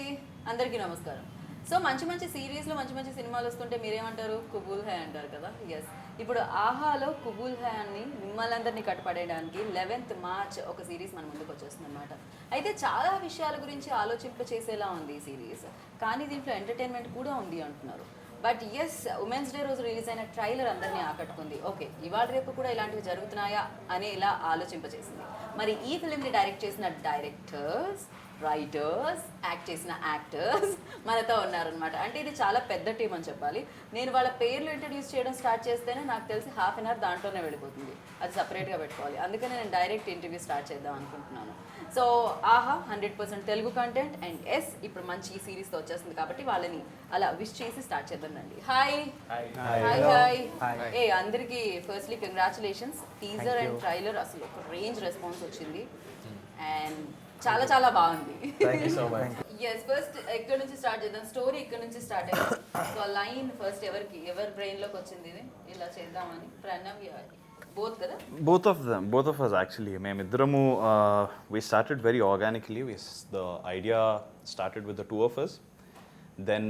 అండి, అందరికీ నమస్కారం. సో మంచి మంచి సిరీస్లో మంచి మంచి సినిమాలు వస్తుంటే మీరేమంటారు? కుబూల్ హై అంటారు కదా. ఎస్, ఇప్పుడు ఆహాలో కుబూల్ హై అని మిమ్మల్ని అందరినీ కట్టపడేయడానికి 11th March ఒక సిరీస్ మన ముందుకు వచ్చేస్తుంది అనమాట. అయితే చాలా విషయాల గురించి ఆలోచింప చేసేలా ఉంది ఈ సిరీస్, కానీ దీంట్లో ఎంటర్టైన్మెంట్ కూడా ఉంది అంటున్నారు. బట్ ఎస్, ఉమెన్స్ డే రోజు రిలీజ్ అయిన ట్రైలర్ అందరినీ ఆకట్టుకుంది. ఓకే, ఇవాళ రేపు కూడా ఇలాంటివి జరుగుతున్నాయా అని ఇలా ఆలోచింపచేసింది. మరి ఈ ఫిల్మ్ని డైరెక్ట్ చేసిన డైరెక్టర్స్, రైటర్స్, యాక్ట్ చేసిన యాక్టర్స్ మనతో ఉన్నారనమాట. అంటే ఇది చాలా పెద్ద టీం అని చెప్పాలి. నేను వాళ్ళ పేర్లు ఇంట్రడ్యూస్ చేయడం స్టార్ట్ చేస్తేనే నాకు తెలిసి ½ an hour దాంట్లోనే వెళ్ళిపోతుంది. అది సపరేట్గా పెట్టుకోవాలి. అందుకని నేను డైరెక్ట్ ఇంటర్వ్యూ స్టార్ట్ చేద్దాం అనుకుంటున్నాను. సో ఆహా 100% తెలుగు కంటెంట్ అండ్ ఎస్ ఇప్పుడు మంచి ఈ సిరీస్తో వచ్చేస్తుంది కాబట్టి వాళ్ళని అలా విష్ చేసి స్టార్ట్ చేద్దాం రండి. Hi hi hi. ఏ అందరికీ firstly congratulations. Teaser and trailer అసలు ఒక రేంజ్ రెస్పాన్స్ వచ్చింది అండ్ చాలా చాలా బాగుంది. ఎస్, ఫస్ట్ ఎక్కడి నుంచి స్టార్ట్ చేద్దాం? స్టోరీ ఇక్కడ నుంచి స్టార్ట్ అయ్యింది. సో ఆ లైన్ ఫస్ట్ ఎవరి బ్రెయిన్ లోకి వచ్చింది ఇది ఇలా చేద్దామని? ప్రణవ్, both కదా? Both of us actually. మేమిద్దరము we started very organically. The idea started with the two of us. Then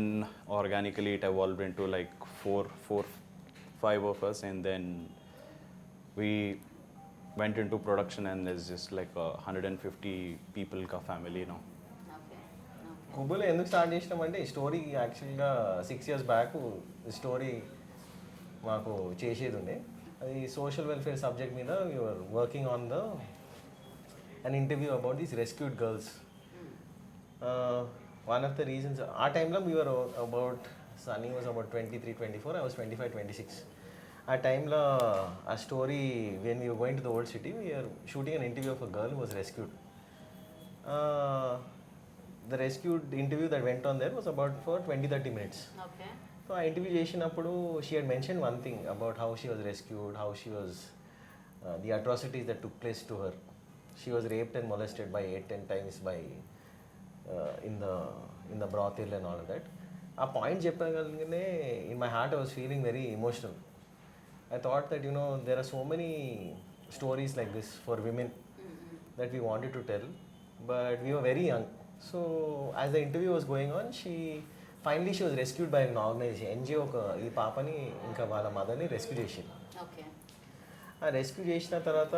organically it evolved into like five of us, and then we went into production and there's just like 150 people ka family now. కుబూల్ ఎందుకు start చేసినామంటే ఈ story యాక్చువల్గా 6 years back ఈ story మాకు చేసేది ఉండే. అది social welfare subject మీద you're working on an interview about these rescued girls. One of the reasons ఆ టైంలో we're about Sunny was about 23-24, I was 25-26. ఆ టైంలో ఆ story when you going to the old city we're shooting an interview of a girl who was rescued. The rescued interview that went on there was about for 20-30 minutes. Okay. So I interview చేసినప్పుడు she had mentioned one thing about how she was rescued, how she was the atrocities that took place to her. She was raped and molested by 8-10 times by in the brothel and all of that. ఆ point చెప్పగలిగినే in my heart I was feeling very emotional. I thought that there are so many stories like this for women that we wanted to tell, but we were very young. So as the interview was going on, she was rescued by an organization, NGO. ఈ పాపని ఇంకా వాళ్ళ మదర్ని rescue చేసింది. Okay. ఆ rescue చేసిన తర్వాత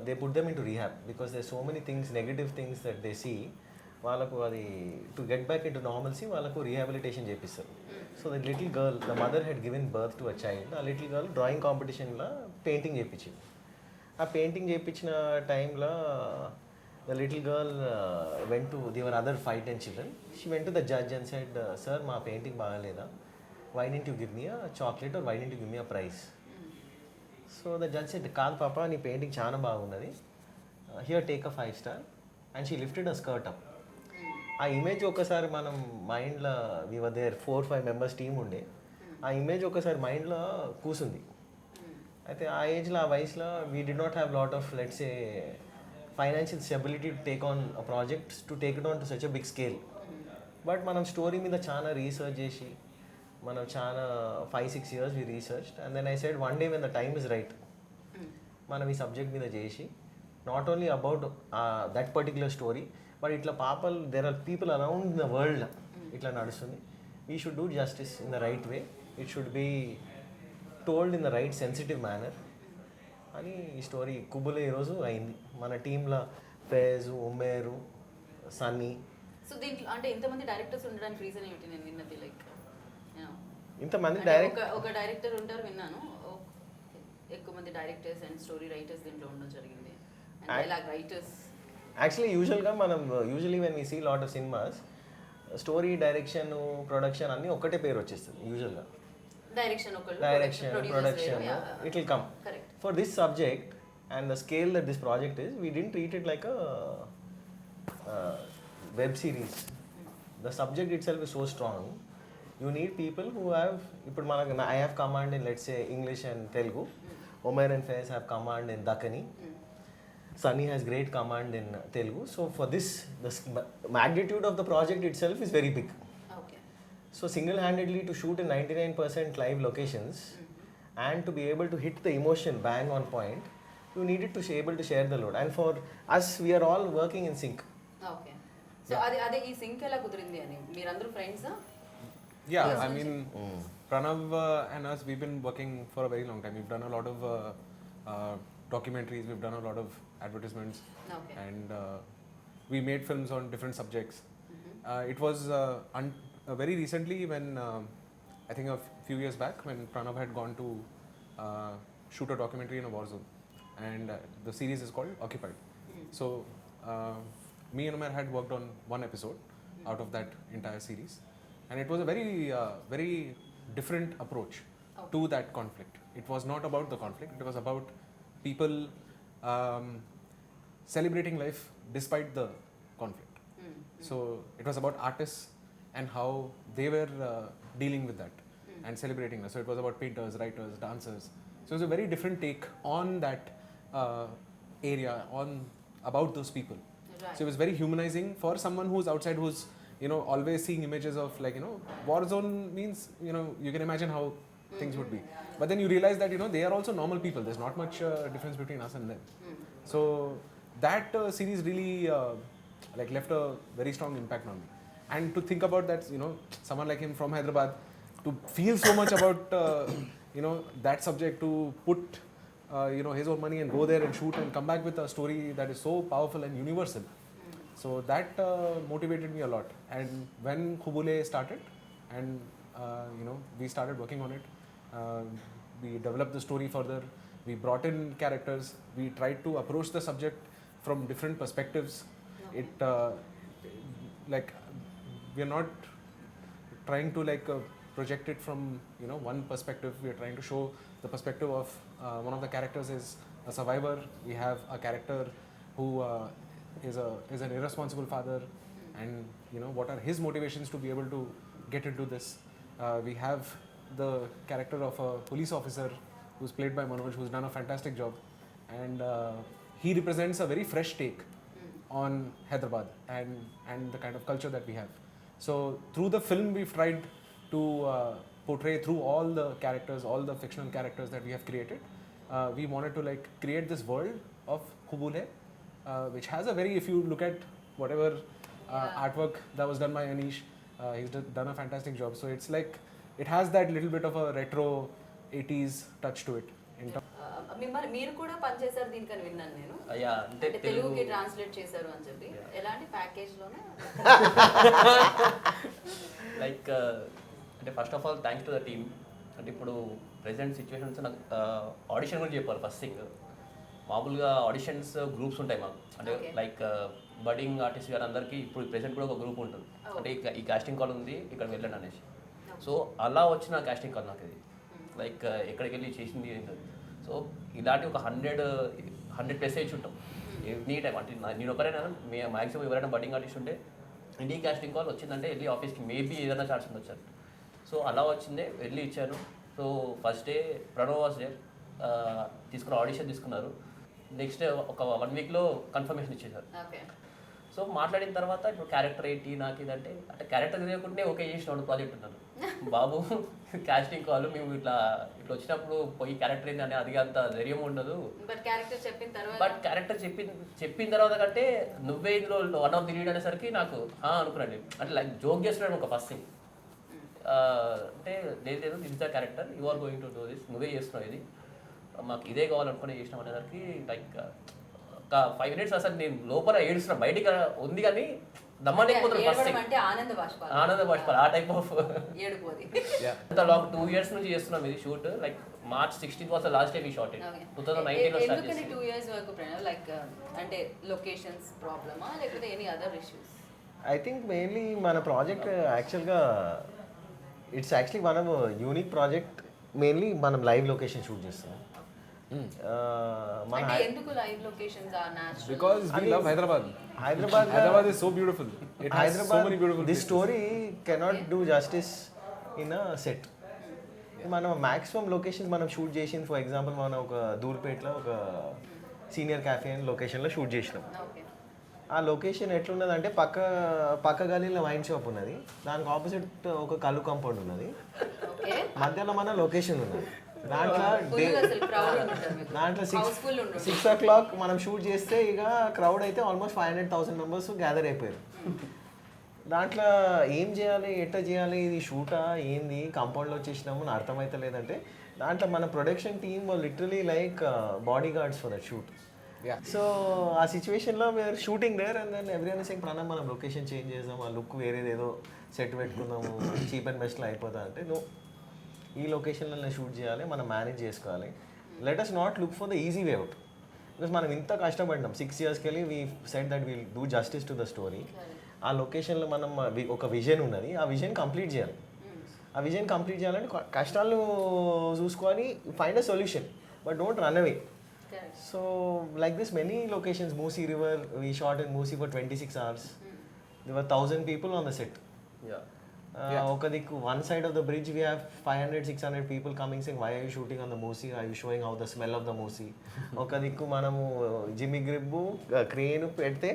they put them in to rehab because they so many things, negative things that they see. వాళ్ళకు అది to get back in to normalcy వాళ్ళకు రీహాబిలిటేషన్ చేపిస్తారు. So the little girl, the mother had given birth to a child. ఆ little girl drawing కాంపిటీషన్లో painting చేయించింది. ఆ painting చేయించిన టైంలో the little girl there were other 5-10 children. She went to the judge and said, sir, my painting bagaleda. Why didn't you give me a chocolate or why didn't you give me a prize? So the judge said, kaad papa, nee painting chaana bagunnadi. Here, take a 5-star. And she lifted her skirt up. ఆ image ఒకసారి మనం మైండ్లో, we were there 4-5 members team ఉండే, ఆ image ఒకసారి మైండ్లో కూసుంది. అయితే ఆ ఏజ్లో, ఆ వయసులో we did not have lot of let's A financial stability to take on a project, to take it on to such a big scale. But మనం స్టోరీ మీద చాలా రీసెర్చ్ చేసి, మనం చాలా 5-6 years we researched, and then I said one day when the time is right, మనం ఈ subject మీద చేసి not only about that particular story, but ఇట్లా పాపల్, there are people around in the world ఇట్లా నడుస్తుంది. We should do justice in the right way. It should be told in the right sensitive manner అని ఈ story కుబుల్ ఈరోజు అయింది. మన టీంలో ఫేజు, ఉమేరు, సన్నీ. సో దీంట్లో అంటే ఇంతమంది డైరెక్టర్స్ ఉండడానికి రీజన్ ఏమిటి? నేను విన్నది లైక్ ఇంతమంది ఒక డైరెక్టర్ ఉంటారు విన్నాను, ఎక్కువ మంది డైరెక్టర్స్ అండ్ స్టోరీ రైటర్స్ దీంట్లో ఉండడం జరిగింది. డైలాగ్ రైటర్స్ యాక్చువల్లీ యూజువల్గా మనం when we see lot of cinemas, story, direction, production అన్నీ ఒక్కటే పేరు వచ్చేస్తుంది యూజువల్గా. direction, production, it will come. Correct. For this subject and the scale that this project is, we didn't treat it like a web series. The subject itself is so strong. You need people who have, I have command in, let's say, English and Telugu. Omer and Faiz have command in Dakkani. Sunny has great command in Telugu. So for this, the magnitude of the project itself is very big. So single-handedly to shoot in 99% live locations and to be able to hit the emotion bang on point, you needed to be able to share the load. And for us, we are all working in sync. Okay. So అదే ఈ sync ఎలా కుదిరింది అని మీరందరూ ఫ్రెండ్సా? Yeah, I mean, Pranav and us, we've been working for a very long time. We've done a lot of documentaries, we've done a lot of advertisements, Okay. and we made films on different subjects. It was very recently when, I think a few years back, when Pranav had gone to shoot a documentary in a war zone, and the series is called Occupied. So, me and Umar had worked on one episode out of that entire series. And it was a very different approach to that conflict. It was not about the conflict, it was about people celebrating life despite the conflict. So it was about artists and how they were dealing with that and celebrating life. So it was about painters, writers, dancers. So it was a very different take on that area, about those people. Right. So it was very humanizing for someone who's outside, who's always seeing images of war zone means you can imagine how things would be, but then you realize that they are also normal people. There's not much difference between us and them. So that series really left a very strong impact on me, and to think about that, someone like him from Hyderabad to feel so much about that subject, to put his own money and go there and shoot and come back with a story that is so powerful and universal. So that motivated me a lot. And when Qubool started, and we started working on it, we developed the story further, we brought in characters, we tried to approach the subject from different perspectives. It we are not trying to project it from one perspective. We are trying to show the perspective of one of the characters is a survivor. We have a character who is an irresponsible father, and what are his motivations to be able to get into this. We have the character of a police officer who's played by Manoj, who's done a fantastic job, and he represents a very fresh take on Hyderabad and the kind of culture that we have. So through the film we've tried to portray through all the characters, all the fictional characters that we have created. We wanted to create this world of Qubool, which has a very, if you look at whatever artwork that was done by Anish, he's done a fantastic job. So it's it has that little bit of a retro 80s touch to it. మిమ్మల్ని మీరు కూడా పనిచేశారు దీనికని విన్నాను నేను. అంటే తెలుగుకి translate చేశారు అని చెప్పి. ఎలాంటి ప్యాకేజ్ లోనే? అంటే first of all thanks to the team. అంటే ఇప్పుడు ప్రెసెంట్ సిచ్యువేషన్స్ నాకు ఆడిషన్ గురించి చెప్పారు. ఫస్ట్ థింగ్, మామూలుగా ఆడిషన్స్ గ్రూప్స్ ఉంటాయి మాకు, అంటే బడ్డింగ్ ఆర్టిస్ట్ గారు అందరికీ ఇప్పుడు ప్రెసెంట్ కూడా ఒక గ్రూప్ ఉంటుంది. అంటే ఈ కాస్టింగ్ కాల్ ఉంది, ఇక్కడ వెళ్ళండి అనేసి. సో అలా వచ్చిన కాస్టింగ్ కాల్ నాకు ఇది, ఎక్కడికి వెళ్ళి చేసింది ఏంటది. సో ఇలాంటి ఒక 100+ వేసి ఉంటాం ఎనీ టైం. అంటే నేను ఒకరైనా మ్యాక్సిమం ఎవరైనా బడ్డింగ్ ఆర్టిస్ట్ ఉంటే ఇండియా కాస్టింగ్ కాల్ వచ్చిందంటే వెళ్ళి ఆఫీస్కి మేబీ ఏదైనా ఛాన్స్ ఉండొచ్చాను. సో అలా వచ్చిందే, వెళ్ళి ఇచ్చాను. So first day Pranav was day, తీసుకున్న ఆడిషన్ తీసుకున్నారు. నెక్స్ట్ డే ఒక 1 వీక్లో కన్ఫర్మేషన్ ఇచ్చేసారు. సో మాట్లాడిన తర్వాత ఇప్పుడు క్యారెక్టర్ ఏంటి నాకు ఇదంటే, అంటే క్యారెక్టర్ తెలియకుండానే ఓకే చేసిన ప్రాజెక్ట్ ఉన్నారు బాబు. కాస్టింగ్ కాల్ మేము ఇట్లా వచ్చినప్పుడు పోయి క్యారెక్టర్ ఏంటి అంటే అది అంత ధైర్యం ఉండదు. బట్ క్యారెక్టర్ చెప్పిన తర్వాత కంటే నువ్వే ఇందులో వన్ ఆఫ్ ది లీడ్ అనేసరికి నాకు అనుకున్నాను. అంటే జోక్ చేస్తున్నాడు ఒక ఫస్ట్ థింగ్. అంటే లేదు this the character, you are going to do this, నువ్వే చేస్తున్నావు ఇది, మాకు ఇదే కావాలనుకుని చేసినాం అనేసరికి ఒక 5 minutes అసలు నేను లోపల ఏడుస్తున్నా, బయటికి ఉంది కానీ దమ్మని ఆనంద బాష్పాలు ఆ టైప్ ఆఫ్ అంత లాంగ్ 2 years నుంచి చేస్తున్నాం ఇది shoot. March 16th was the last day we shot it. 2019 లో స్టార్ట్ చేసాం. 2 years వరకు అంటే లొకేషన్స్ ప్రాబ్లమా లేకపోతే any other issues? I think mainly మన ప్రాజెక్ట్ యాక్చువల్గా ఇట్స్ యాక్చువల్లీ మనం యూనిక్ ప్రాజెక్ట్. మెయిన్లీ మనం లైవ్ లొకేషన్ షూట్ చేస్తాం. ఎందుకు live locations are natural? Because we love Hyderabad. Hyderabad is so beautiful. It has so many beautiful this story cannot do justice in a set. మనం maximum locations మనం shoot చేసింది, for example మనం ఒక దూల్పేటలో ఒక senior cafe అని లొకేషన్లో shoot చేసినాం. ఆ లొకేషన్ ఎట్లున్నదంటే పక్క గలీలో వైన్ షాప్ ఉన్నది, దానికి ఆపోజిట్ ఒక కళ్ళు కాంపౌండ్ ఉన్నది, మధ్యలో మన లొకేషన్ ఉన్నది. దాంట్లో 6 o'clock మనం షూట్ చేస్తే ఇక క్రౌడ్ అయితే ఆల్మోస్ట్ 500,000 members గ్యాదర్ అయిపోయారు. దాంట్లో ఏం చేయాలి, ఎట్లా చేయాలి, ఇది షూటా ఏంది, కాంపౌండ్లో వచ్చేసినాము అని అర్థమైతే లేదంటే దాంట్లో మన production team literally like bodyguards for that shoot. So ఆ సిచ్యువేషన్లో we're shooting there and then everyone sing ప్రణమ్ మనం లొకేషన్ చేంజ్ చేద్దాం, ఆ లుక్ వేరేదేదో సెట్ పెట్టుకుందాము, చీప్ అండ్ బెస్ట్లో అయిపోతా అంటే నో, ఈ లొకేషన్లో షూట్ చేయాలి, మనం మేనేజ్ చేసుకోవాలి. Let us not look for the easy way out. Because మనం ఇంత కష్టపడ్డాం 6 yearsకి వెళ్ళి we set that will do justice to the story. ఆ లొకేషన్లో మనం ఒక విజన్ ఉన్నది, ఆ విజన్ కంప్లీట్ చేయాలి. ఆ విజన్ కంప్లీట్ చేయాలంటే కష్టాలు చూసుకొని find a solution, but don't run away. So like this many locations, Musi river, we shot in Musi for 26 hours. There were 1,000 people on the set. ఒక దిక్కు one side of the bridge we have 500-600 people coming saying why are you shooting on the Moosi, are you showing how the smell of the Moosi. ఒక దిక్కు మనము జిమ్మి గ్రిబ్బు crane పెడితే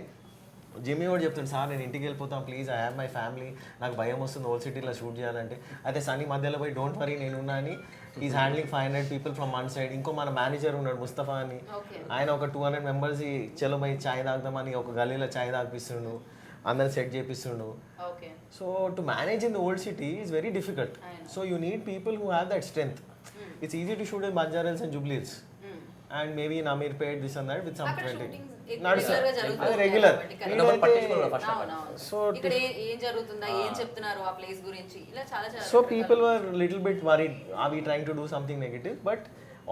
జిమ్మి కూడా చెప్తాడు, సార్ నేను ఇంటికి వెళ్ళిపోతాను please, I have my family, నాకు భయం వస్తుంది ఓల్డ్ సిటీలో షూట్ చేయాలంటే. అయితే సన్నీ మధ్యలో పోయి డోంట్ వరీ నేనున్నా అని is handling 500 people from one side. ఇంకో మన మేనేజర్ ఉన్నాడు ముస్తఫా అని, ఆయన ఒక 200 members చలో పోయి చాయ్ తాగుదామని ఒక గల్లీలో చాయ్ తాగిపిస్తుండు, అందరిని సెట్ చేపిస్తుండు. So to manage in the old city is very difficult. So you need people who have that strength. It's easy to shoot in Banjara Hills and Jubilee Hills and maybe in Ameerpet this and that with some 20 regular. So people were little bit worried, are we trying to do something negative, but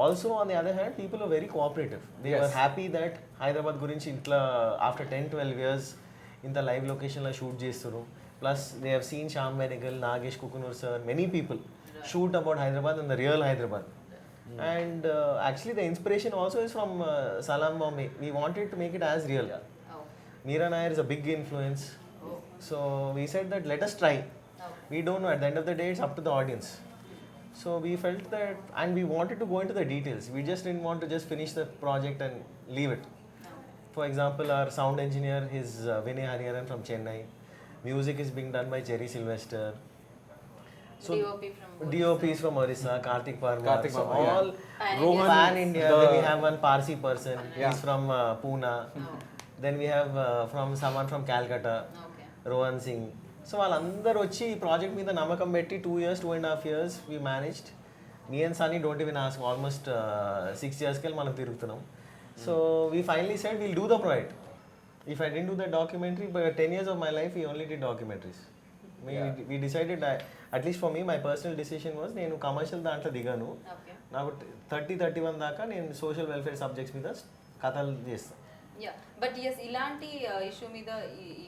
also on the other hand people are very cooperative. They are happy that Hyderabad గురించి ఇట్లా after 10-12 years ఇంత live లొకేషన్లో shoot చేస్తారు. Plus they have seen Shyam Benegal, Nagesh Kukunoor sir, many people shoot about Hyderabad and the real Hyderabad. And actually the inspiration also is from Salam Bombay. We wanted to make it as real. Meera Nair is a big influence. So we said that let us try. We don't know, at the end of the day it's up to the audience. So we felt that, and we wanted to go into the details. We just didn't want to just finish the project and leave it. For example, our sound engineer is Vinay Hariharan from Chennai. Music is being done by Jerry Sylvester. So DOP is from Orissa, Karthik Parmar. So all pan India. Then we have one Parsi person. He's from Pune. Then we have from someone from Calcutta, Rohan Singh. So వాళ్ళందరూ వచ్చి ఈ project మీద నమ్మకం పెట్టి 2 years, 2.5 years we managed. Me and Sunny don't even ask, almost 6 yearsకి వెళ్ళి మనం తిరుగుతున్నాం. So we finally said we'll do the project. If I didn't do the documentary, but 10 years of my life we only did documentaries. We decided, at least for me, my personal decision was నేను commercial దాంట్లో దిగాను. నాకు 30-31 దాకా నేను social welfare subjects మీద కథలు చేస్తాను. But yes, ఇలాంటి ఇష్యూ మీద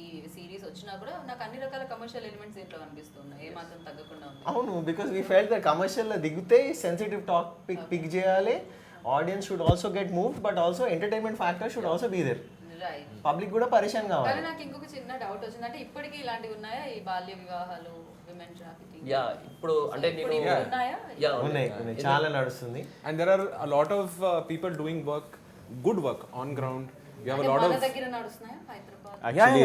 ఈ సిరీస్ వచ్చినా కూడా నాకు అన్ని రకాల కమర్షియల్ ఎలిమెంట్స్ దీంట్లో కనిపిస్తున్నాయి, ఏ మాత్రం తగ్గకుండా ఉంది. అవును, బికాస్ వీ ఫెల్ట్ దట్ కమర్షియల్లో దిగితే సెన్సిటివ్ టాపిక్ పిక్ చేయాలి, audience should also get move, but also entertainment factor should also be there. Public కూడా పరిశాన్ కావాలి. కానీ నాకు ఇంకొక చిన్న డౌట్ వచ్చింది, అంటే ఇప్పటికీ ఇలాంటివి ఉన్నాయా, ఈ బాల్య వివాహాలు, విమెన్ ట్రాఫికింగ్? యా, ఇప్పుడు అంటే నేను ఉన్నాయా? యా, ఉన్నాయి, చాలా నడుస్తుంది. And there are a lot of people doing work, good work on ground. We have a lot మన of దగ్గర నడుస్తున్నాయా Hyderabad? Actually,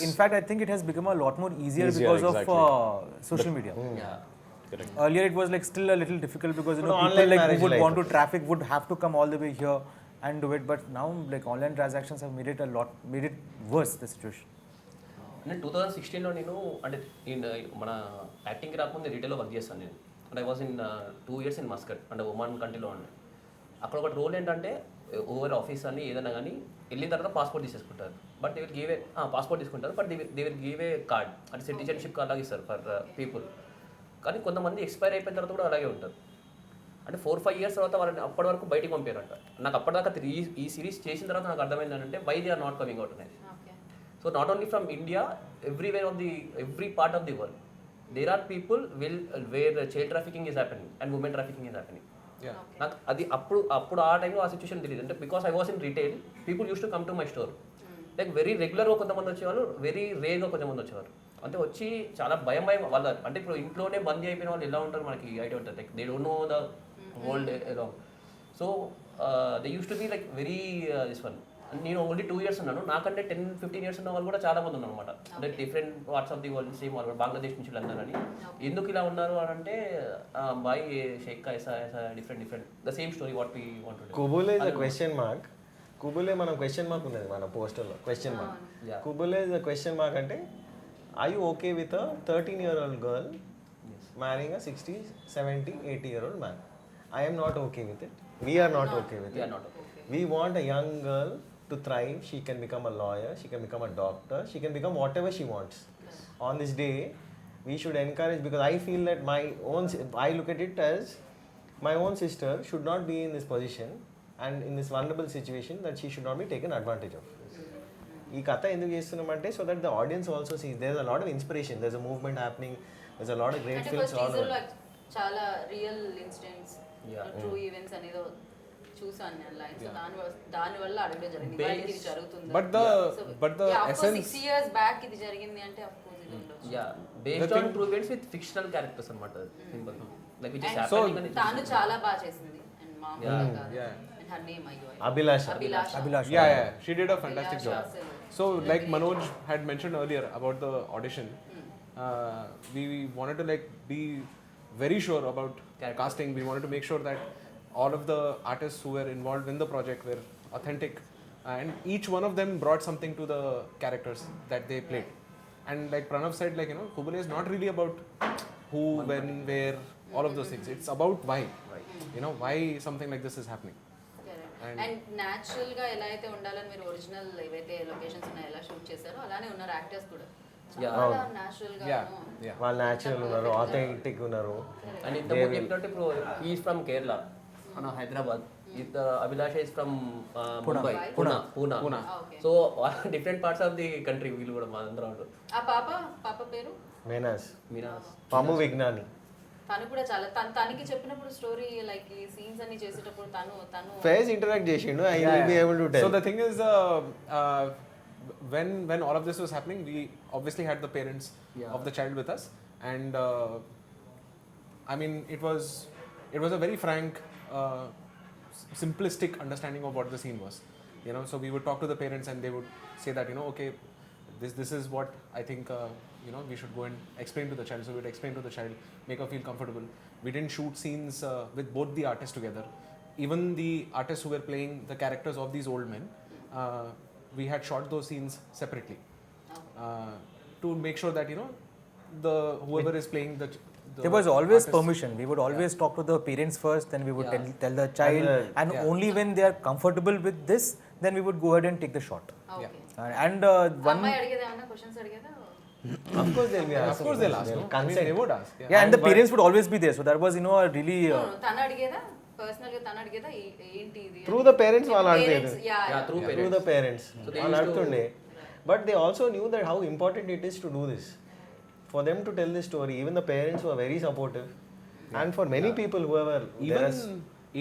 In fact, I think it has become a lot more easier because exactly. of social media. yeah. Correct. Earlier, it was like still a little difficult because But people online like who marriage would like want to traffic would have to come all the way here and do it. But now, like online transactions have made it worse, the situation. అంటే 2016లో నేను అంటే మన యాక్టింగ్కి రాకముందు రీటైల్లో work చేస్తాను నేను. అంటే I was in 2 years in Muscat, అంటే Oman కంట్రీలో ఉండే. అక్కడ ఒక రోల్ ఏంటంటే ఓవర్ ఆఫీస్ అని ఏదైనా కానీ వెళ్ళిన తర్వాత పాస్పోర్ట్ తీసేసుకుంటారు. But they will give a passport తీసుకుంటారు, but they will give a card, అంటే సిటిజన్షిప్ కార్డ్ లాగా ఇస్తారు ఫర్ పీపుల్. కానీ కొంతమంది ఎక్స్పైర్ అయిపోయిన తర్వాత కూడా అలాగే ఉంటారు. అంటే 4-5 years తర్వాత వాళ్ళని అప్పటి వరకు బయటికి పంపారంట. నాకు అప్పటిదాకా ఈ సిరీస్ చేసిన తర్వాత నాకు అర్థమైంది ఏంటంటే why they are not coming out అనేది. So not only from India, every part of the world there are people where child trafficking is happening and women trafficking is happening. నాకు అది అప్పుడు ఆ టైంలో ఆ సిచ్యువేషన్ తెలియదు. అంటే because I was in retail, people use to come to my store. Like very రెగ్యులర్గా కొంతమంది వచ్చేవాళ్ళు, వెరీ రేర్గా కొంతమంది వచ్చేవారు. అంటే వచ్చి చాలా భయం వాళ్ళ, అంటే ఇప్పుడు ఇంట్లోనే బందీ అయిపోయిన వాళ్ళు ఎలా ఉంటారు మనకి ఐడియా ఉంటుంది. Like they don't know the world along. So they use to be like very this one. నేను ఓన్లీ 2 years ఉన్నాను, నాకంటే 10-15 years ఉన్న వాళ్ళు కూడా చాలా మంది ఉన్నారు అనమాట. అంటే different parts of the world, same వాళ్ళు బంగ్లాదేశ్ నుంచి వెళ్ళారని. ఎందుకు ఇలా ఉన్నారు అని అంటే బాయ్ షేక్ ఐసా different the same story what we want to do. Qubool is a question mark. కుబులే మనం క్వశ్చన్ మార్క్ ఉన్నది మన పోస్టర్లో క్వశ్చన్ మార్క్. Yeah. కుబులే క్వశ్చన్ మార్క్ అంటే I you okay with 13-year-old girl marrying 60, 70, 80-year-old man? I am not okay with it. We are not okay with We it. are not okay. We want a young girl to thrive. She can become a lawyer, she can become a doctor, she can become whatever she wants. On this day, we should encourage, because I feel that I look at it as my own sister should not be in this position and in this vulnerable situation, that she should not be taken advantage of. ఈ కథ ఎందుకు చేస్తున్నామంటే so that the audience also see there is a lot of inspiration, there is a movement happening, there is a lot of great అంటే films first all టీజర్లో చాలా real incidents Yeah. True events అనేది చూసాను నేను line. So దాని వల్ల అడగడం జరిగింది ఇవాళ ఇది జరుగుతుంది. But the essence. 6 years back ఇది జరిగింది అంటే ఆఫ్ కోర్స్ ఇది ఉండొచ్చు. Yeah, based on true events with fictional characters అన్నమాట. Simple. Like which is And happening and తాను చాలా బాగా చేసింది అండ్ మామూలుగా కాదు. Yeah. And her name అయ్యో అభిలాష. అభిలాష. Yeah, she did a fantastic Abhilasha job. అసలు. So, like Manoj had mentioned earlier about the audition, we wanted to like be very sure about casting. We wanted to make sure that all of the artists who were involved in the project were authentic, and each one of them brought something to the characters that they played. And like Pranav said, like Qubool is not really about who, when, where, all of those things. It's about why. Why something like this is happening. And natural గా ఎలా అయితే ఉండాలని మీరు original ఏవైతే locations ఉన్నాయో ఎలా shoot చేశారో అలానే ఉన్నారు యాక్టర్స్ కూడా. చాలా న్యాచురల్ గా Yeah. వాళ్ళు న్యాచురల్ ఉన్నారు, ఆథెంటిక్ ఉన్నారు. and ఇంతకుముందు చెప్పినట్టు ఇప్పుడు he is from Kerala, Hyderabad. Abhilasha is from Mumbai, Pune. Okay. So different parts of the country వీళ్ళు కూడా మా అందరూ ఆ పాప పేరు మేనాస్, మీనాస్. పాము విజ్ఞాని. తను కూడా చాలా తనకి చెప్పినప్పుడు స్టోరీ లైక్ ఈ సీన్స్ అన్ని చేసేటప్పుడు తను ఫేస్ ఇంటరాక్ట్ చేసిండు, I will be able to So tell. the thing is, when all of this was happening, we obviously had the parents of the child with us, and I mean it was a very frank, simplistic understanding of what the scene was. So we would talk to the parents and they would say that okay, this is what I think we should go and explain to the child. So we would explain to the child, make her feel comfortable. We didn't shoot scenes with both the artists together. Even the artists who were playing the characters of these old men, we had shot those scenes separately to make sure that the whoever is playing the There was always artist- permission. We would always talk to the parents first, then we would tell the child, and yeah. only when they are comfortable with this, then we would go ahead and take the shot. Okay. And one, అమ్మాయి అడిగేదా ఏమన్నా questions అడిగేదా? Of course they'll be Of asking. course they'll ask. No? I mean, Consent. they would ask. yeah, and the parents would always be there. So that was a really. తను అడిగేదా personal గా తను అడిగేదా ఏంటి ఇది? Through the parents వాళ్ళు అడిగేది. Yeah, through Through the parents. So they వాళ్ళు used to- అడుగుతుండే. But they also knew that how important it is to do this. For them to tell this story, even the parents were very supportive. And for many people whoever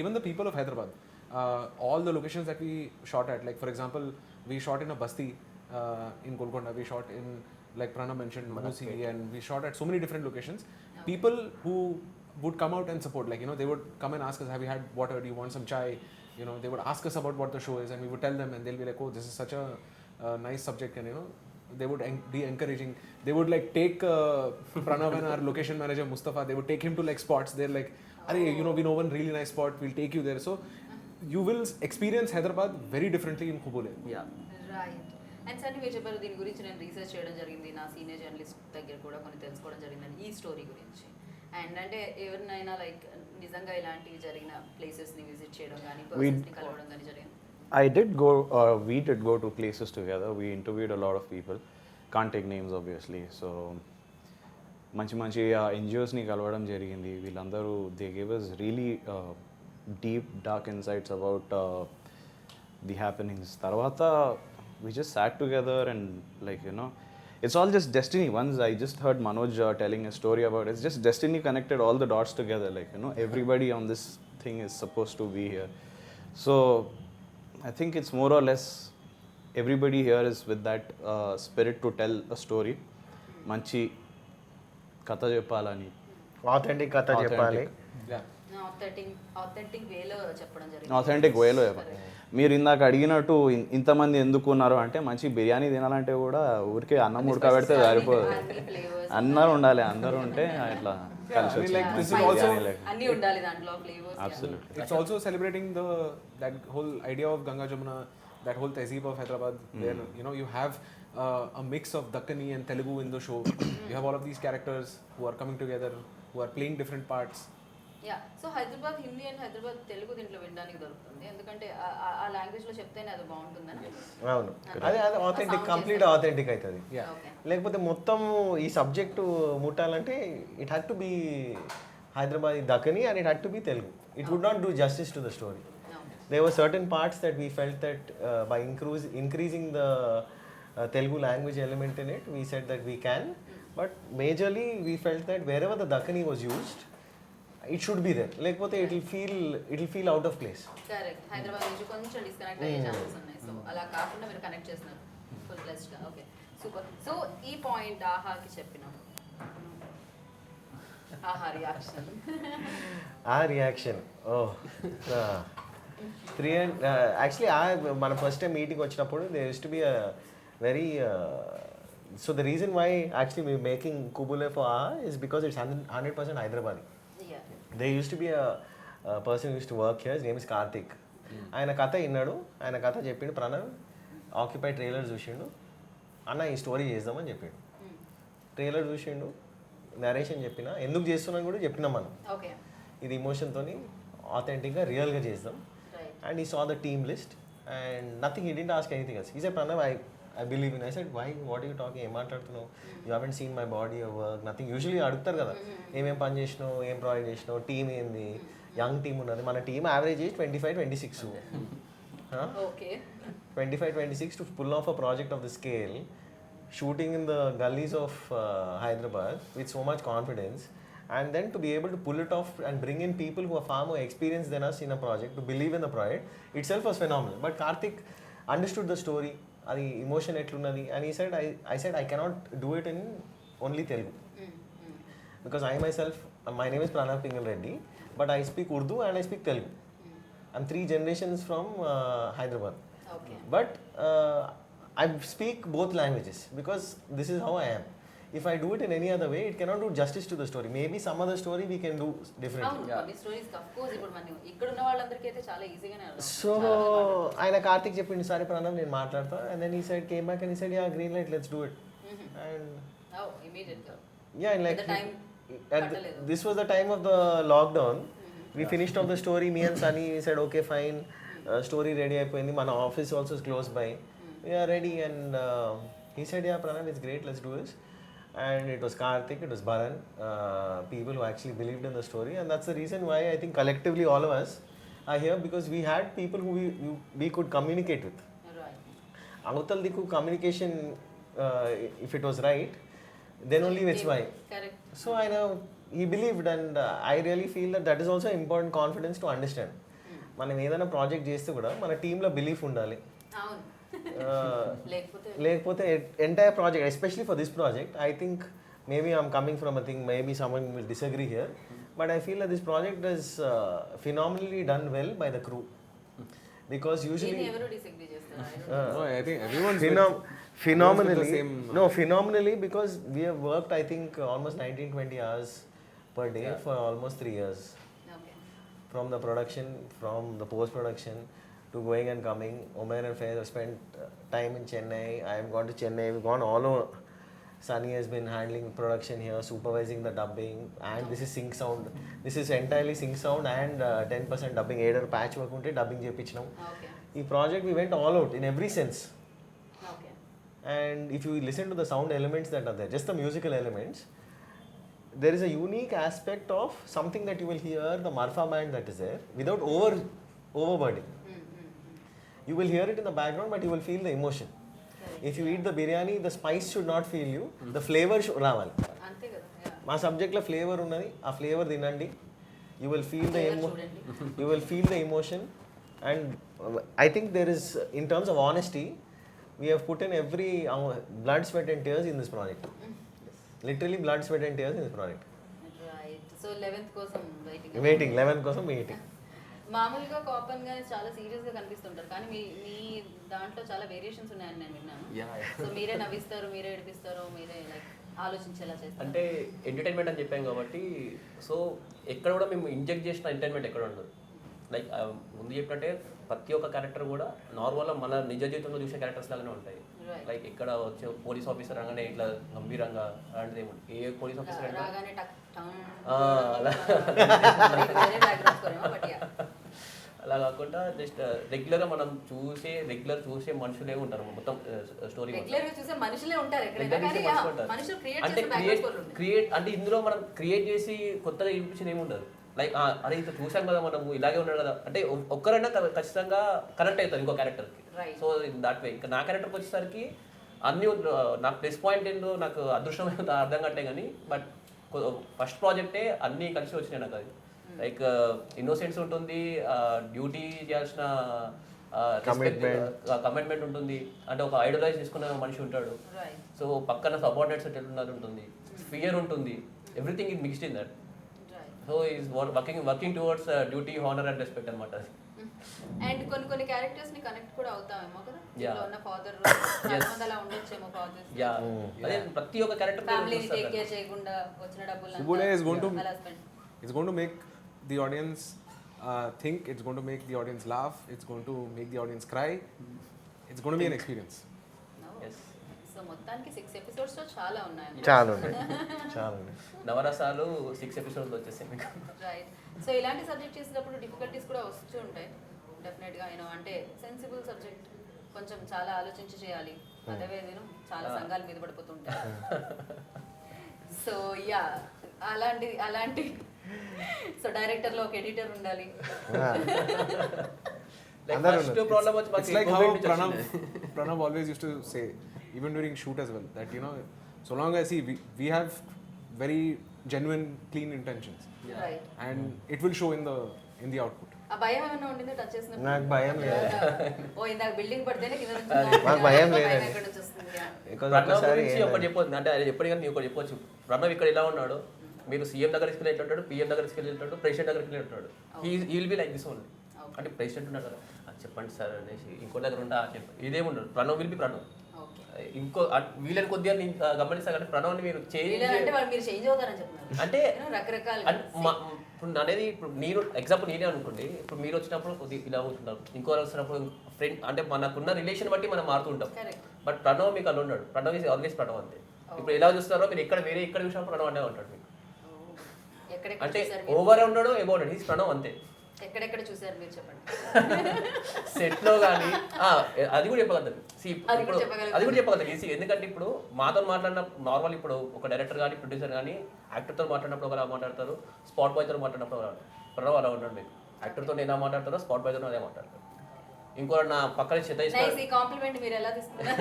Even the people of Hyderabad, all the locations that we shot at, like for example, we shot in a basti in Golconda, we shot in, like Pranav mentioned, Manusi, and we shot at so many different locations. People who would come out and support, like they would come and ask us, have you had water, do you want some chai? They would ask us about what the show is, and we would tell them, and they'll be like, oh, this is such a nice subject, and they would be encouraging. They would like take Pranav and our location manager Mustafa, they would take him to like spots. They're like, "Arey, we know one really nice spot, we'll take you there." So you will experience Hyderabad very differently in Qubool. Yeah. Right. And sir మీరు చెప్పారు దీని గురించి నేను research చేయడం జరిగింది, నా senior journalist దగ్గర కూడా కొన్ని తెలుసుకోవడం జరిగిందని ఈ స్టోరీ గురించి. అండ్ అంటే ఎవరినైనా లైక్ నిజంగా ఇలాంటివి జరిగిన ప్లేసెస్ని విజిట్ చేయడం కానీ పర్సన్స్ని కలవడం కానీ జరిగింది? We did go to places together. We interviewed a lot of people. Can't take names obviously. So మంచి ఎన్జిఓస్ని కలవడం జరిగింది. వీళ్ళందరూ they gave us really deep dark insights about the happenings. తర్వాత we just sat together and like it's all just destiny. Once I just heard Manoj telling a story about it. It's just destiny connected all the dots together, like everybody on this thing is supposed to be here. So I think it's more or less everybody here is with that spirit to tell a story. Manchi katha cheppalani. Authentic కథ చెప్పాలి. Yeah. Authentic వేలో చెప్పడం జరిగింది. Authentic వేలో చెప్పాలి. మీరు ఇందాక అడిగినట్టు ఇంతమంది ఎందుకు ఉన్నారు అంటే మంచి బిర్యానీ తినాలంటే కూడా ఊరికే అన్నం ఉడకబెడితే సరిపోదు, అందరూ ఉండాలి. అందరూ ఉంటే ఇట్లా కలిసి I mean, like, this is మంచి also- బిర్యానీ లెక్క. అన్నీ ఉండాలి దాంట్లో flavours. Absolutely. It's also celebrating that whole idea of Ganga Jamuna that whole tehzeeb of Hyderabad, where you know you have a mix of Dakkani and Telugu in the show. You have all of these characters who are coming together, who are playing different parts. Yeah so Hyderabad Hindi and Hyderabad Telugu దీంట్లో వినడానికి దొరుకుతుంది, ఎందుకంటే ఆ లాంగ్వేజ్లో చెప్తేనే అది బాగుంటుందని. అవును, అదే ఆథెంటిక్, కంప్లీట్ ఆథెంటిక్ అవుతుంది. ఓకే లేకపోతే మొత్తం ఈ సబ్జెక్టు ముట్టాలంటే it had to be Hyderabad Dakhani and it had to be Telugu. It would not do justice to the story. There were certain parts that we felt that by increasing the Telugu language element in it, we said that we can. But majorly, we felt that wherever the Dakkani was used, it should be there. Lekapothe it'll feel out of place. Correct, Hyderabad నుంచి కొంచెం disconnect అయ్యే chances ఉన్నాయి. So అలా కాకుండా మీరు connect చేస్తున్నారు full ప్లస్గా. Okay super. So ఈ పాయింట్ ఆహాకి చెప్పినాం, Aha reaction. Our reaction, actually మన ఫస్ట్ టైం మీటింగ్ వచ్చినప్పుడు there used to be a very so the reason why actually we're making Qubool for is because it's 100% Hyderabadi. There used to be a person who used to work here, his name is Karthik. ఆయన కథ విన్నాడు, ఆయన కథ చెప్పిండు, Pranav occupy trailer చూసిండు, అన్న ఈ story చేద్దామని చెప్పిండు. ట్రైలర్ చూసిండు, నరేషన్ చెప్పిన, ఎందుకు చేస్తున్నాను కూడా చెప్పినాం మనం, ఓకే ఇది ఇమోషన్తో ఆథెంటిక్గా రియల్గా చేద్దాం. And he saw the team list and nothing, he didn't ask anything else. He said, Pranav, I believe in. I said, why? What are you talking? Em maatladutunnavu? You haven't seen my body or work, nothing. Usually aduguతారు కదా, ఏమేం పని చేసినావు, ఏం project చేసినావు, team ఏంది, young team ఉన్నది. మన team average age 25-26. Okay 25-26 to pull off a project of the scale, shooting in the gullies of Hyderabad with so much confidence, and then to be able to pull it off and bring in people who are far more experienced than us in a project to believe in the project itself was phenomenal. But Karthik understood the story, adi emotion etlunnadi, and he said, I said I cannot do it in only Telugu because I myself, my name is Pranav Pingal Reddy, but I speak Urdu and I speak Telugu. I'm 3 generations from Hyderabad. Okay But I speak both languages because this is how I am. If I do it in any other way, it cannot do justice to the story. Maybe some other story we can do differently. అవును, కొన్ని stories of course ఇప్పుడు మనం ఇక్కడ ఉన్న వాళ్ళందరికీ అయితే చాలా ఈజీగానే అర్థం. So ఆయన కార్తిక్ చెప్పిండు, సరే ప్రణవ్ నేను మాట్లాడతా, and then he said, came back and he said, yeah, green light, let's do it. And oh immediate గా yeah, and like At the time, this was the time of the lockdown. We finished off the story, me and Sunny, we said okay fine, story ready అయిపోయింది, మన office also is close by, we are ready. And he said, yeah Pranav, it's great, let's do this. And it was Karthik, it was Bharan, people who actually believed in the story, and that's the reason why I think collectively all of us are here, because we had people who we could communicate with. Right. Avatal Diku communication, if it was right, then only it's why. Correct. So I know he believed, and I really feel that that is also important confidence to understand. మనం ఏదైనా project చేస్తే కూడా మన టీంలో belief ఉండాలి. అవును, లేకపోతే entire project, especially for this project, I think maybe I'm coming from a thing, maybe someone will disagree here, but I feel that this project is phenomenally done well by the crew, because usually ఎవరు disagree చేస్తారు? No, I think everyone's phenomenally, because we have worked, I think, almost 19-20 hours per day for almost 3 years. Okay From the production, from the post-production, to going and coming. Omer and Faiz have spent time in Chennai. I have gone to Chennai. We've gone all over. Sunny has been handling production here, supervising the dubbing, and this is sync sound. This is entirely sync sound and 10% dubbing. Either patch work unte dubbing chepichinam. Okay This project we went all out in every sense. Okay And if you listen to the sound elements that are there, just the musical elements, there is a unique aspect of something that you will hear, the Marfa band that is there, without overburdening. You will hear it in the background, but you will feel the emotion. If you eat the biryani, the spice should not feel you, the flavor should రావాలి. అంతే కదా. Yeah. మా సబ్జెక్ట్లో flavour ఉన్నది, ఆ flavour తినండి, you will feel the చూడండి. you will feel the emotion. And I think there is, in terms of honesty, we have put in every blood, sweat and tears in this project. Literally blood, sweat and tears in this project. Right. So 11th కోసం Waiting, 11 కోసం waiting. మామూలుగా కాపన్ గానే చాలా serious గా కనిపిస్తుంటారు, కానీ మీ దాంట్లో చాలా variations ఉన్నాయని నేను విన్నాను. సో మీరే నవ్విస్తారు, మీరే ఏడిపిస్తారు, మీరే లైక్ ఆలోచించేలా చేస్తారు. అంటే ఎంటర్టైన్మెంట్ అని చెప్పాం కాబట్టి, సో ఎక్కడ కూడా మేము ఇంజెక్ట్ చేసిన ఎంటర్టైన్మెంట్ ఎక్కడ ఉండదు. లైక్ ముందు చెప్పినట్టే ప్రతి ఒక్క క్యారెక్టర్ కూడా నార్మల్గా మన నిజ జీవితంలో చూసే క్యారెక్టర్స్ లాగానే ఉంటాయి. లైక్ ఇక్కడ వచ్చే పోలీస్ ఆఫీసర్ అనగానే ఇట్లా గంభీరంగా అలాంటిది ఏమి ఏ పోలీస్ ఆఫీసర్ అంటే అలా కాకుండా జస్ట్ రెగ్యులర్గా మనం చూసే మనుషులే ఉంటారు మొత్తం స్టోరీ అంటే క్రియేట్ అంటే ఇందులో మనం క్రియేట్ చేసి కొత్తగా చూపించింది ఏమి ఉండదు. లైక్ అరే ఇంత చూసాం కదా మనం ఇలాగే ఉన్నాడు కదా అంటే ఒక్కరైనా ఖచ్చితంగా కనెక్ట్ అవుతారు ఇంకో క్యారెక్టర్కి. సో దాట్ వే ఇంకా నా క్యారెక్టర్కి వచ్చేసరికి అన్నీ నాకు ప్లస్ పాయింట్ ఏంటో నాకు అదృష్టం ఏంటో అర్థం కట్టే కానీ బట్ ఫస్ట్ ప్రాజెక్టే అన్నీ కలిసి వచ్చినాయి నాకు. అది లైక్ ఇన్నోసెన్స్ ఉంటుంది, డ్యూటీ చేయాల్సిన కమిట్మెంట్ ఉంటుంది, అంటే ఒక ఐడలైజ్ చేసుకున్న మనిషి ఉంటాడు, సో పక్కన సబార్డినేట్స్ ఎట్లున్నది ఉంటుంది, ఫియర్ ఉంటుంది, everything is mixed in that. So is working towards duty, honour and respect అనమాట. అది అండ్ కొన్ని క్యారెక్టర్స్ ని కనెక్ట్ కూడా అవుతామేమో కదా, ఇందులో ఉన్న ఫాదర్ అలా ఉండొచ్చేమో ఫాదర్స్. అదే ప్రతి ఒక్క క్యారెక్టర్ ఫ్యామిలీని టేక్ కేర్ చేయకుండా వచ్చిన డబ్బులు Qubool is going to make the audience think, it's going to make the audience laugh, it's going to make the audience cry, it's going to be an experience. So మొత్తానికి 6 episodes లో చాలా ఉన్నాయి. చాలా నవరసాలు 6 episodes వచ్చేసాయి మీకు. Right. So ఇలాంటి subject చేసినప్పుడు డిఫికల్టీస్ కూడా వస్తూ ఉంటాయి డెఫినెట్గా. అంటే సెన్సిబుల్ సబ్జెక్ట్, కొంచెం చాలా ఆలోచించి చేయాలి, అదే చాలా సంఘాలు మీద పడిపోతుంటాయి. సో యా అలాంటి సో డైరెక్టర్లో ఒక ఎడిటర్ ఉండాలి. It's like how Pranav always used to say, even during shoot as well, that so long as we have very genuine, clean intentions, right. and it will show in the output. ఆ భయం ఏమైనా ఉండిందో touch చేసినప్పుడు? నాకు భయం లేదు. ఓ ఇందాక building పడితేనే కింద నుంచి నాకు భయం లేదు. ఎక్కడ నుంచి వస్తుంది? ప్రణవ్ గురించి ఒకటి చెప్పొచ్చు, అంటే అది ఎప్పటికీ నీ ఒకటి చెప్పొచ్చు. ప్రణవ్ ఇక్కడ ఇలా ఉన్నాడు, మీరు సీఎం దగ్గరికి వెళ్ళి ఎట్లుంటాడు, పిఎం దగ్గరికి వెళ్ళి ఉంటాడు, ప్రెసిడెంట్ దగ్గరికి వెళ్ళి ఉంటాడు. He will be like this only. అంటే ప్రెసిడెంట్ ఉన్నాడు కదా, చెప్పండి సార్ అనేసి ఇంకో దగ్గర ఉంటా చెప్పండి, ఇదేముండదు. Pranav will be Pranav. ఇంకో వీళ్ళని కొద్దిగా నేను గమనిస్తాను కానీ ప్రణవ్ని మీరు అంటే రకరకాల అనేది ఇప్పుడు నేను ఎగ్జాంపుల్ నేనే అనుకోండి, ఇప్పుడు మీరు వచ్చినప్పుడు కొద్దిగా ఇలా అవుతుంటారు, ఇంకో వచ్చినప్పుడు ఫ్రెండ్ అంటే మనకున్న రిలేషన్ బట్టి మనం మారుతుంటాం. బట్ ప్రణవ్ మీకు అలా ఉన్నాడు, ప్రణవ్ ఈజ్ ఆల్వేస్ ప్రణవ్ అంతే. ఇప్పుడు ఎలా చూస్తారో మీరు ఎక్కడ చూసినప్పుడు ప్రణవ్ అంటే ఉంటాడు మీకు. అంటే ఓవర్ ఉన్నాడు, ఎబో ఉన్నాడు, ఈజ్ ప్రణవ్ అంతే. ఎక్కడెక్కడ చూసారు మీరు చెప్పండి. సెట్లో కానీ అది కూడా చెప్పగలుగుతారు, అది కూడా చెప్పగలుగుతారు ఈజీ. ఎందుకంటే ఇప్పుడు మాతో మాట్లాడిన నార్మల్ ఇప్పుడు ఒక డైరెక్టర్ కానీ ప్రొడ్యూసర్ కానీ యాక్టర్తో మాట్లాడినప్పుడు ఒకలా మాట్లాడతారు, స్పాట్ బాయ్తో మాట్లాడినప్పుడు ప్రణవ్ అలా ఉన్నాడు మీకు. యాక్టర్తో ఎలా మాట్లాడతారో స్పాట్ బాయ్తో అదే మాట్లాడతారు. ఇంకో నా పక్కన కాంప్లిమెంట్ మీరు ఎలా తీసుకున్నారు?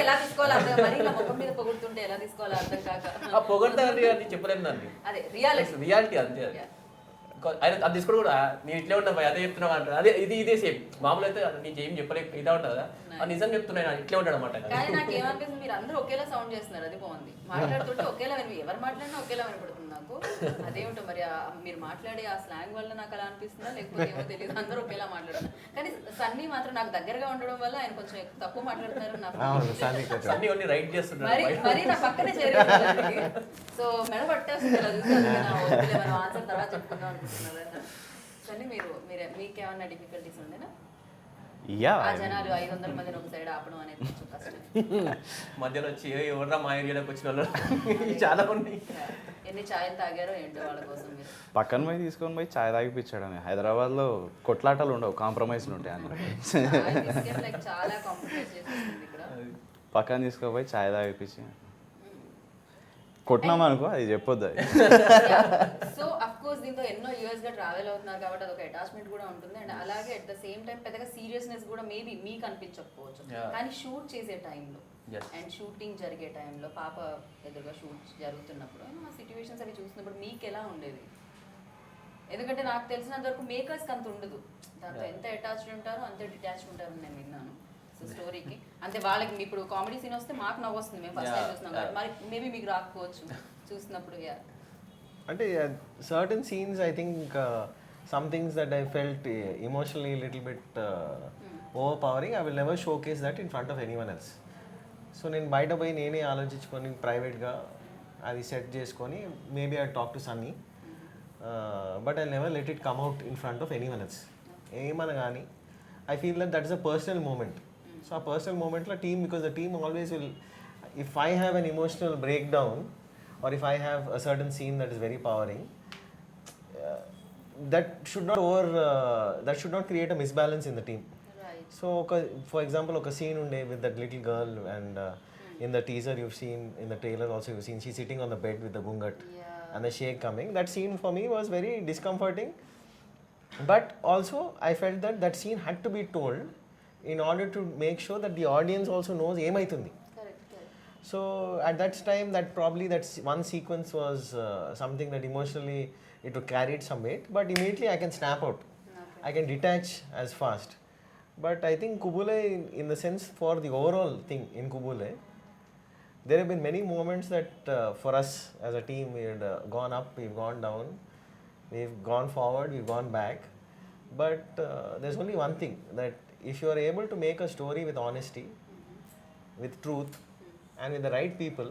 ఎలా తీసుకోవాలి అర్థం, మరి నా ముఖం మీద పొగుడుతుంటే ఎలా తీసుకోవాలి అర్థం కాక పొగడతారు అది చెప్పలేము దాన్ని. అదే రియాలిటీ అంతే. ఆయన అది తీసుకోవడం కూడా నేను ఇట్లే ఉన్నా అదే చెప్తున్నావు అంటారు. అదే ఇదే సేమ్. మామూలు అయితే నీకు ఏం చెప్పలేక ఇదా ఉంటుంది కదా, అది నిజం చెప్తున్నాను ఇట్లే ఉంటాడు అనమాట. కానీ నాకు ఏమనిపిస్తుంది, మీరు అందరూ ఒకేలా సౌండ్ చేస్తున్నారు, అది బాగుంది. మాట్లాడుతుంటే ఒకేలా ఎవరు మాట్లాడినా ఒకేలా వినపడుతుంది నాకు. అదేమిటో మరి మీరు మాట్లాడే ఆ స్లాంగ్ వల్ల నాకు అలా అనిపిస్తుందా లేకపోతే ఏమో తెలియదు, అందరూ ఒకేలా మాట్లాడుతున్నారు. కానీ సన్నీ మాత్రం నాకు దగ్గరగా ఉండడం వల్ల ఆయన కొంచెం తక్కువ మాట్లాడుతున్నారు. సన్నీ రైట్ చేస్తున్నారు మరి నా పక్కనే చేరేది. సో మెడ పట్టేస్తుంది ఆన్సర్ తర్వాత చెప్పుకుందాం అనుకుంటున్నారు. సన్నీ మీకేమన్నా డిఫికల్టీస్ ఉండేనా? జనాలు 500 మందిని ఒక సైడ్ ఆపడం అనేది కొంచెం కష్టం. మధ్యలో వచ్చి ఎవరా మా ఏరియాలోకి వచ్చిన వాళ్ళు చాలా ఉన్నాయి. ఎన్ని ఛాయలు తాగారో ఏంటో వాళ్ళ కోసం మీరు. పక్కన పోయి తీసుకొని పోయి ఛాయ్ తాగిపించడమే. హైదరాబాద్లో కొట్లాటలు ఉండవు, కాంప్రమైజ్లు ఉంటాయి అన్న. చాలా కాంప్రమైజ్ చేస్తుంది ఇక్కడ. పక్కన తీసుకుపోయి ఛాయ్ తాగిపించి కొట్టినామనుకో అది చెప్పొద్దు. సో అఫ్ కోర్స్ దీంతో ఎన్నో ఇయర్స్ గా ట్రావెల్ అవుతున్నారు కాబట్టి అదొక అటాచ్మెంట్ కూడా ఉంటుంది. అండ్ అలాగే అట్ ద సేమ్ టైం పెద్దగా సీరియస్నెస్ కూడా మేబీ మీకు అనిపించకపోవచ్చు, కానీ షూట్ చేసే టైంలో అండ్ షూటింగ్ జరిగే టైంలో పాప ఎదురుగా షూట్ జరుగుతున్నప్పుడు ఆ సిచ్యువేషన్స్ అవి చూసినప్పుడు మీకు ఎలా ఉండేది? ఎందుకంటే నాకు తెలిసినంత వరకు మేకర్స్కి అంత ఉండదు, దాంతో ఎంత అటాచ్డ్ ఉంటారో అంతే డిటాచ్డ్ ఉంటారని నేను విన్నాను. సో స్టోరీకి అంతే వాళ్ళకి ఇప్పుడు కామెడీ సీన్ వస్తే మాకు నవ్వు వస్తుంది, మేము ఫస్ట్ టైం చూస్తున్నాం కాబట్టి. మరి మేబీ మీకు రాకపోవచ్చు చూసినప్పుడు. అంటే certain scenes I think some things that I felt emotionally little bit overpowering. I will never showcase that in front of anyone else. So నేను బయట పోయి నేనే ఆలోచించుకొని ప్రైవేట్గా అది సెట్ చేసుకొని maybe I talk to Sunny but I never let it come out in front of anyone else. ఏమన్నా కానీ I feel that is a personal moment. So ఆ పర్సనల్ మూమెంట్లో team, because the team always will, if I have an emotional break down or if I have a certain scene that is very powering, that should not create a misbalance in the team. Right. So for example, a scene unde with that little girl, and in the teaser you've seen, in the trailer also you've seen, she's sitting on the bed with the gungat and the shake coming. That scene for me was very discomforting, but also I felt that that scene had to be told in order to make sure that the audience also knows emaitundi. So at that time, that one sequence was something that emotionally it carried some weight, but immediately I can snap out. I can detach as fast. But I think Qubool, in the sense for the overall thing in Qubool, there have been many moments that for us as a team, we had gone up, we've gone down, we've gone forward, we've gone back. But there's only one thing, that if you are able to make a story with honesty, with truth, and with the right people,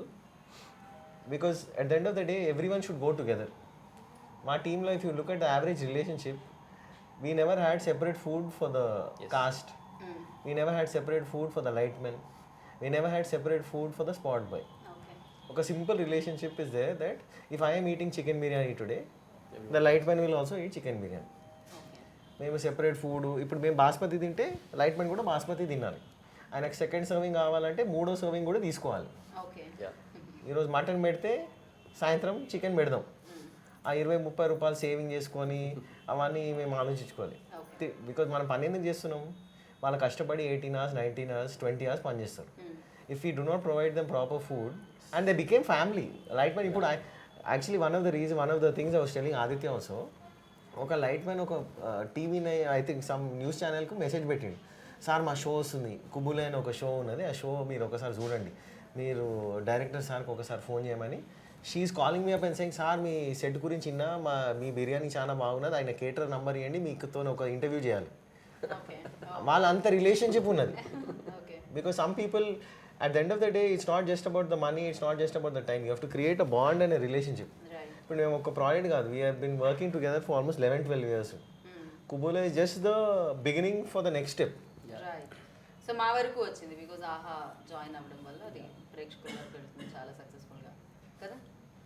because at the end of the day everyone should go together. My team life, if you look at the average relationship, we never had separate food for the cast, we never had separate food for the lightmen, we never had separate food for the spot boy. Okay, simple relationship is there, that if I am eating chicken biryani today, the lightman will also eat chicken biryani. మేము separate food, ఇప్పుడు మేము బాస్మతి తింటే లైట్మెన్ కూడా బాస్మతి తినాలి. ఆయనకు second serving కావాలంటే మూడో serving కూడా తీసుకోవాలి. ఈరోజు మటన్ పెడితే సాయంత్రం చికెన్ పెడదాం. ఆ 20-30 రూపాయలు సేవింగ్ చేసుకొని అవన్నీ మేము ఆలోచించుకోవాలి. బికాజ్ మనం పని ఎందుకు చేస్తున్నాం, వాళ్ళు కష్టపడి 18 hours, 19 hours, 20 hours పని చేస్తారు. If you do not provide them proper food, and they became family. Lightmen ఇప్పుడు actually one of the things I was telling Aditya also, ఒక లైట్మెన్ ఒక టీవీని, ఐ థింక్ సమ్ న్యూస్ ఛానల్కు మెసేజ్ పెట్టిండు, sir మా show వస్తుంది, కుబుల్ అని ఒక షో ఉన్నది, ఆ షో మీరు ఒకసారి చూడండి, మీరు డైరెక్టర్ సార్కి ఒకసారి ఫోన్ చేయమని. She's calling me up and saying, sir మీ సెట్ గురించి మీ బిర్యానీ చాలా బాగున్నది, ఆయన కేటర్ నంబర్ ఇవ్వండి, మీకుతో ఒక ఇంటర్వ్యూ చేయాలి. వాళ్ళ అంత రిలేషన్షిప్ ఉన్నది. Because some people at the end of the day it's not just about the money, it's not just about the time, you have to create a bond and a relationship. ఇప్పుడు మేము ఒక project కాదు, we have been working together for almost 11-12 years. Qubool is just the beginning for the next step. So మా వరకు వచ్చింది, because ఆహా join అవ్వడం వల్ల అది ప్రేక్షకులకు వెళ్తుంది చాలా సక్సెస్ఫుల్గా కదా.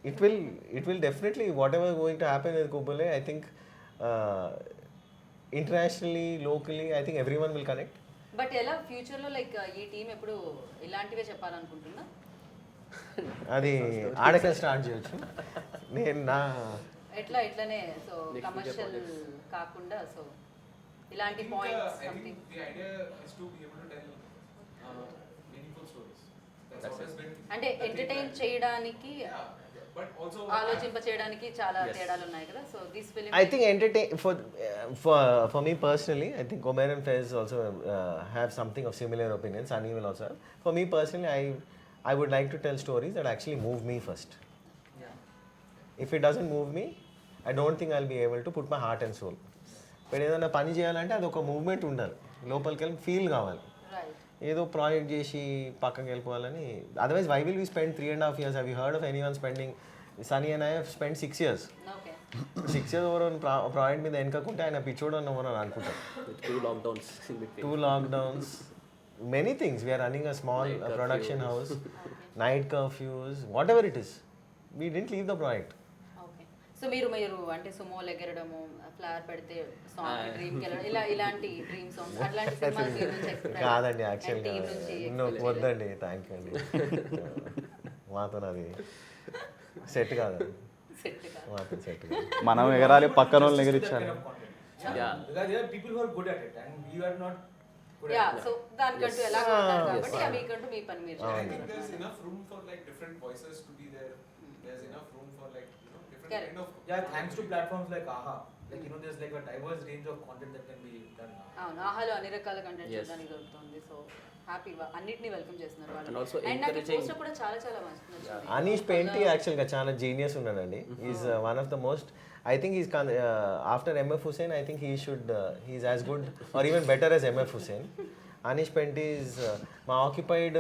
It will definitely, whatever going to happen with Qubool, I think internationally, locally, I think everyone will connect. But ఎలా ఫ్యూచర్లో లైక్ ఈ టీం ఎప్పుడు ఇలాంటివే చెప్పాలనుకుంటున్నా, అది ఆడక స్టార్ట్ చేయొచ్చు. నేను ఇట్లానే సో కమర్షియల్ కాకుండా, సో ఇలాంటి points something. The idea is to be able to tell meaningful stories. That's always been. అంటే ఎంటర్టైన్ చేయడానికి, But also ఆలోచింప చేయడానికి చాలా తేడాలు ఉన్నాయి కదా. So this film I think for me personally, I think Omer and Fez also have something of similar opinion. Sunny will also have. For me personally, I would like to tell stories that actually move me first. If it doesn't move me, I don't think I'll be able to put my heart and soul. ఇప్పుడు ఏదైనా పని చేయాలంటే అది ఒక movement ఉండాలి, లోపలికి వెళ్ళి feel కావాలి. ఏదో ప్రాజెక్ట్ చేసి పక్కకి వెళ్ళిపోవాలని, otherwise why will we spend 3.5 years? Have you heard of anyone spending? Sunny and I have spend 6 years. 6 years over project మీద వెనకకుంటే ఆయన పిచ్చోడు అన్నవని అనుకుంటారు. 2 lockdowns, many things. We are running a small production house, night curfews, whatever it is. We didn't leave the project. So మీరు అంటే సుమోలు ఎగరడము, flower పెడితే song డ్రీమ్కి వెళ్ళడం, ఇలాంటి డ్రీమ్ సాంగ్స్ అట్లాంటి సినిమాలు మీ నుంచి ఎక్స్పెక్ట్ కాదండి, యాక్చువల్గా వద్దండి, థ్యాంక్ యూ అండి. మాతో అది సెట్ కాదు, మాతో సెట్ కాదు. మనం ఎగరాలి, పక్కన వాళ్ళని ఎగరించాలి. People who are good at it and you are not good yeah. at it. So దానికంటూ ఎలా ఉంటారు కాబట్టి మీకంటూ మీ పని మీరు I think చేస్తారు. there's enough room for like different voices to be there. There's enough room for like different Correct. kind of. Yeah, thanks to platforms like AHA, like there's like a diverse range of content that can be done now. అవును, ఆహాలో అన్ని రకాల content చూడడానికి దొరుకుతుంది. So హ్యాపీగా అన్నిటిని welcome చేస్తున్నారు వాళ్ళు. And also అండ్ నాకు encouraging- పోస్టర్ కూడా చాలా చాలా నచ్చింది. అనీష్ పెంటి యాక్చువల్గా చాలా జీనియస్ ఉన్నాడండి. Is one of the most, I think is after MF Husain, I think he's as good or even better as MF Husain. Aneesh Penti is మా ఆక్యుపైడ్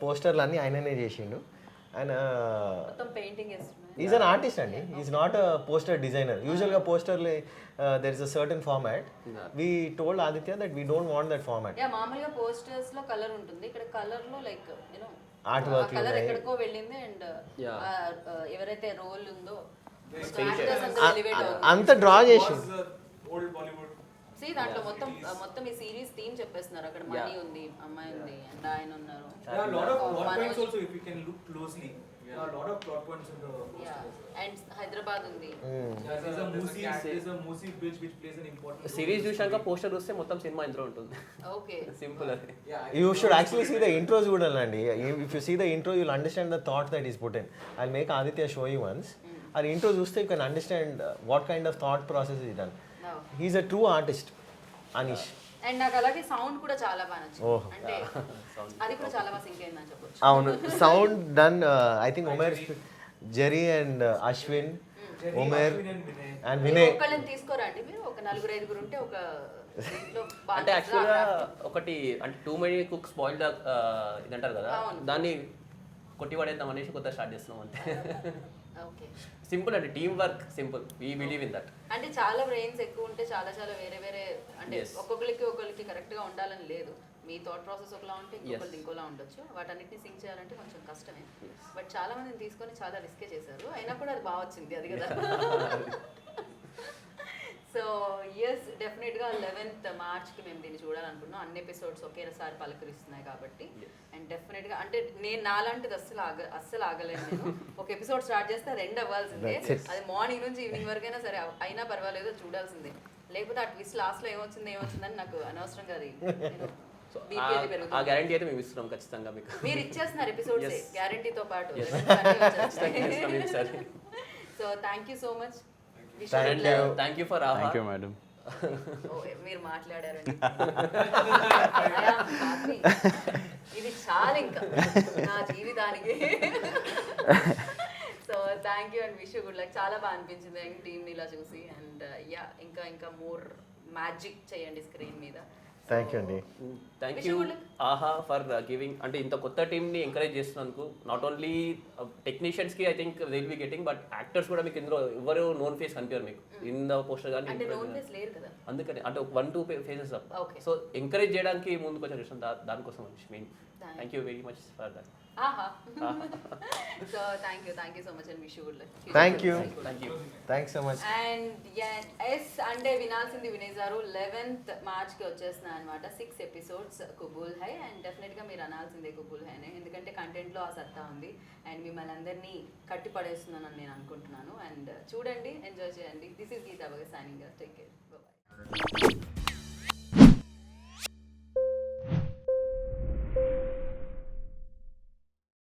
పోస్టర్లు అన్నీ ఆయననే చేసిండు. అండ్ మొత్తం పెయింటింగ్ వేస్తున్నాయి. ఈజ్ అన్ ఆర్టిస్ట్ అండి, is not a poster designer. యూజువల్గా పోస్టర్లీ there is a certain format. We told Aditya that we don't want that format. Yeah మామూలుగా పోస్టర్స్ లో కలర్ ఉంటుంది, ఇక్కడ కలర్ లో like you know art work colour ఎక్కడికో వెళ్ళింది అండ్ ఎవరైతే రోల్ ఉందో అంత డ్రా చేసి దాంట్లో మొత్తం ఈ సిరీస్ థీమ్ చెప్పేస్తున్నారు. అక్కడ మనీ ఉంది, అమ్మాయి ఉంది అండ్ ఆయన ఉన్నారు. అండ్ హైదరాబాద్ ఉంది. సిరీస్ చూశాక పోస్టర్ చూస్తే మొత్తం సినిమా ఇందులో ఉంటుంది. ఓకే సింపుల్ అది. You should actually see the intros చూడాలండి. If you see the intro, you'll understand the thought that is put in. I'll make Aditya show you once. Our intro చూస్తే you can understand what kind of thought process is done. He's a true artist, Anish. And నాకు అలాగే sound కూడా చాలా బాగా నచ్చింది. Oh. అంటే అది కూడా చాలా బాగా సింక్ అయిందని చెప్పొచ్చు. అవును, sound done I think Umer, Jerry and Ashwin, Umer and Vinay. ఒక్కళ్ళని తీసుకోరా అండి మీరు? ఒక 4-5 ఉంటే ఒక దీంట్లో అంటే యాక్చువల్గా ఒకటి అంటే టూ మెనీ కుక్ స్పాయిల్ ఇది అంటారు కదా, దాన్ని కొట్టి పడేద్దాం అనేసి కొత్త స్టార్ట్ చేస్తున్నాం అంతే. ఓకే సింపుల్ అంటే team work simple, we believe in that. అంటే చాలా బ్రెయిన్స్ ఎక్కువ ఉంటే చాలా వేరే అంటే ఒక్కొక్కరికి కరెక్ట్ గా ఉండాలని లేదు. మీ థాట్ ప్రాసెస్ ఒకలా ఉంటే ఇంకొకటి ఇంకోలా ఉండొచ్చు. వాటన్నిటిని సింక్ చేయాలంటే కొంచెం కష్టమే. బట్ చాలా మందిని తీసుకొని చాలా రిస్కే చేశారు, అయినా కూడా అది బాగా వచ్చింది, అది కదా. సో ఎస్, డెఫినెట్గా 11th మార్చ్కి మేము దీన్ని చూడాలనుకున్నాం. అన్ని ఎపిసోడ్స్ ఒకేసారి పలకరిస్తున్నాయి కాబట్టి. అండ్ డెఫినెట్గా అంటే నేను నాలాంటిది అస్సలు ఆగలేను నేను. ఒక ఎపిసోడ్ స్టార్ట్ చేస్తే అది ఎండ్ అవ్వాల్సిందే. అది మార్నింగ్ నుంచి ఈవినింగ్ వరకైనా సరే అయినా పర్వాలేదు చూడాల్సిందే. లేకపోతే ఆ ట్విస్ట్ లాస్ట్లో ఏమొచ్చిందని నాకు అనవసరంగా అది ఆ గ్యారంటీ అయితే మేము ఇస్తున్నాం ఖచ్చితంగా మీకు. మీరు ఇచ్చేస్తున్నారు ఎపిసోడ్స్ గ్యారంటీతో పాటు. So thank you so much. Thank you for thank you madam. మీరు మాట్లాడారండి, ఇది చాలా ఇంకా నా జీవితానికి. So thank you and wish you good luck. చాలా బాగా అనిపించింది టీమ్ని ఇలా చూసి. అండ్ యా ఇంకా మోర్ మ్యాజిక్ చేయండి స్క్రీన్ మీద. థ్యాంక్ యూ అండి. Thank you Aha for giving, అంటే ఇంత కొత్త టీమ్ని ఎంకరేజ్ చేస్తున్నందుకు. నాట్ ఓన్లీ టెక్నీషియన్స్కి I think they will be getting, but actors కూడా మీకు ఇందులో ఎవరు నోన్ ఫేస్ కనిపించారు మీకు ఇన్ ద పోస్టర్ కానీ. అందుకని అంటే 1-2 ఫేసెస్ అప్. సో ఎంకరేజ్ చేయడానికి ముందుకు వచ్చాను చూసాను, దానికోసం main. Thank you very much for that. So thank you so much and wish you good luck. Thank you thanks so much. And yes అంటే వినాల్సింది వినేశారు. 11th మార్చ్కి వచ్చేస్తున్నాయి అనమాట 6 ఎపిసోడ్స్ కుబూల్ హై. అండ్ డెఫినెట్గా మీరు అనాల్సిందే కుబూల్ హై అని, ఎందుకంటే కంటెంట్లో ఆ సత్తా ఉంది. అండ్ మిమ్మల్ని అందరినీ కట్టి పడేస్తున్నానని నేను అనుకుంటున్నాను. అండ్ చూడండి, ఎంజాయ్ చేయండి. దిస్ ఈస్ గీతా బగ సైనింగ్. Take care, bye.